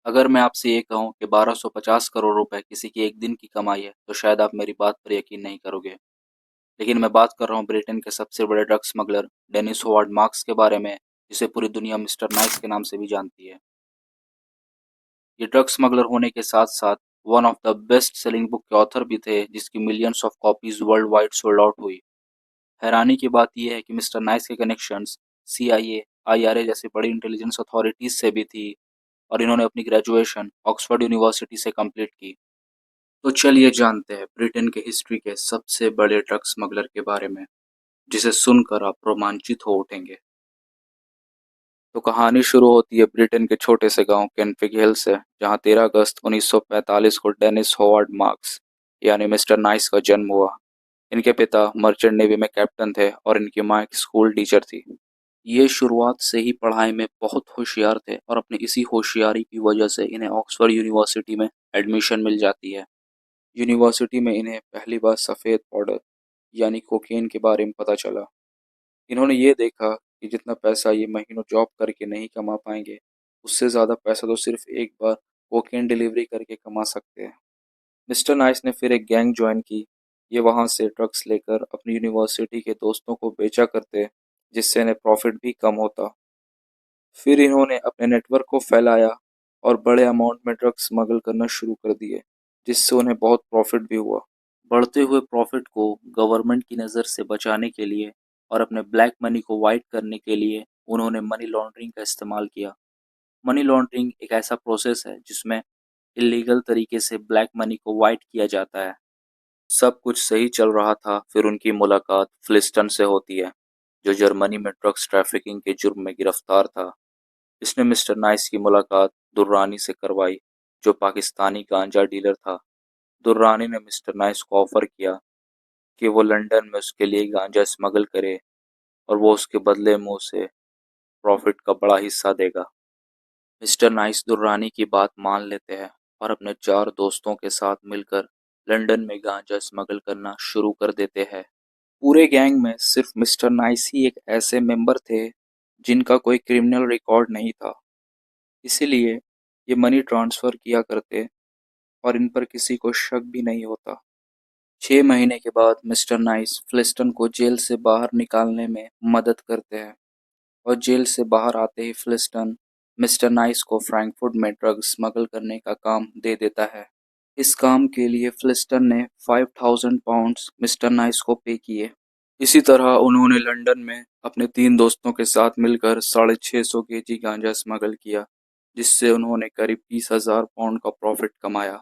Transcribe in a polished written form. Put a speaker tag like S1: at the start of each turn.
S1: अगर मैं आपसे ये कहूँ कि 1250 करोड़ रुपए किसी की एक दिन की कमाई है, तो शायद आप मेरी बात पर यकीन नहीं करोगे। लेकिन मैं बात कर रहा हूँ ब्रिटेन के सबसे बड़े drug smuggler Dennis Howard Marks के बारे में, जिसे पूरी दुनिया मिस्टर नाइस के नाम से भी जानती है। ये ड्रग स्मगलर होने के साथ-साथ one of the best selling book के ऑथर भी थे, जिसकी millions of copies world wide sold out हुई। हैरानी की बात यह है कि मिस्टर नाइस के कनेक्शंस सीआईए, आईआरए जैसी बड़ी इंटेलिजेंस अथॉरिटीज से भी थी, और इन्होंने अपनी ग्रेजुएशन ऑक्सफोर्ड यूनिवर्सिटी से कंप्लीट की। तो चलिए जानते हैं ब्रिटेन के हिस्ट्री के सबसे बड़े ड्रग स्मगलर के बारे में, जिसे सुनकर आप रोमांचित हो उठेंगे। तो कहानी शुरू होती है ब्रिटेन के छोटे से गांव केंटविक हिल से, जहां 13 अगस्त 1945 को डेनिस होवार्ड मार्क्स यानी मिस्टर नाइस का जन्म हुआ। इनके पिता मर्चेंट नेवी में कैप्टन थे और इनकी मां एक स्कूल टीचर थी। ये शुरुआत से ही पढ़ाई में बहुत होशियार थे और अपनी इसी होशियारी की वजह से इन्हें ऑक्सफोर्ड यूनिवर्सिटी में एडमिशन मिल जाती है। यूनिवर्सिटी में इन्हें पहली बार सफ़ेद पाउडर यानी कोकेन के बारे में पता चला। इन्होंने ये देखा कि जितना पैसा ये महीनों जॉब करके नहीं कमा पाएंगे, उससे ज़्यादा पैसा तो सिर्फ एक बार कोकेन डिलीवरी करके कमा सकते हैं। मिस्टर नाइस ने फिर एक गैंग ज्वाइन की। ये वहाँ से ड्रग्स लेकर अपनी यूनिवर्सिटी के दोस्तों को बेचा करते, जिससे इन्हें प्रॉफिट भी कम होता। फिर इन्होंने अपने नेटवर्क को फैलाया और बड़े अमाउंट में ड्रग्स स्मगल करना शुरू कर दिए, जिससे उन्हें बहुत प्रॉफिट भी हुआ। बढ़ते हुए प्रॉफिट को गवर्नमेंट की नज़र से बचाने के लिए और अपने ब्लैक मनी को वाइट करने के लिए उन्होंने मनी लॉन्ड्रिंग का इस्तेमाल किया। मनी लॉन्ड्रिंग एक ऐसा प्रोसेस है जिसमें इलीगल तरीके से ब्लैक मनी को वाइट किया जाता है। सब कुछ सही चल रहा था, फिर उनकी मुलाकात फ्लिस्टन से होती है, जो जर्मनी में ड्रग्स ट्रैफिकिंग के जुर्म में गिरफ्तार था। इसने मिस्टर नाइस की मुलाकात दुर्रानी से करवाई, जो पाकिस्तानी गांजा डीलर था। दुर्रानी ने मिस्टर नाइस को ऑफर किया कि वो लंदन में उसके लिए गांजा स्मगल करे और वो उसके बदले में उसे प्रॉफिट का बड़ा हिस्सा देगा। मिस्टर नाइस दुर्रानी की बात मान लेते हैं और अपने 4 दोस्तों के साथ मिलकर लंदन में गांजा स्मगल करना शुरू कर देते हैं। पूरे गैंग में सिर्फ मिस्टर नाइस ही एक ऐसे मेंबर थे जिनका कोई क्रिमिनल रिकॉर्ड नहीं था। इसीलिए ये मनी ट्रांसफ़र किया करते और इन पर किसी को शक भी नहीं होता। 6 महीने के बाद मिस्टर नाइस फ्लिस्टन को जेल से बाहर निकालने में मदद करते हैं, और जेल से बाहर आते ही फ्लिस्टन मिस्टर नाइस को फ्रैंकफर्ट में ड्रग स्मगल करने का काम दे देता है। इस काम के लिए फ्लिस्टन ने 5000 पाउंड्स मिस्टर नाइस को पे किए। इसी तरह उन्होंने लंदन में अपने 3 दोस्तों के साथ मिलकर 650 केजी गांजा स्मगल किया, जिससे उन्होंने करीब 20,000 पाउंड का प्रॉफिट कमाया।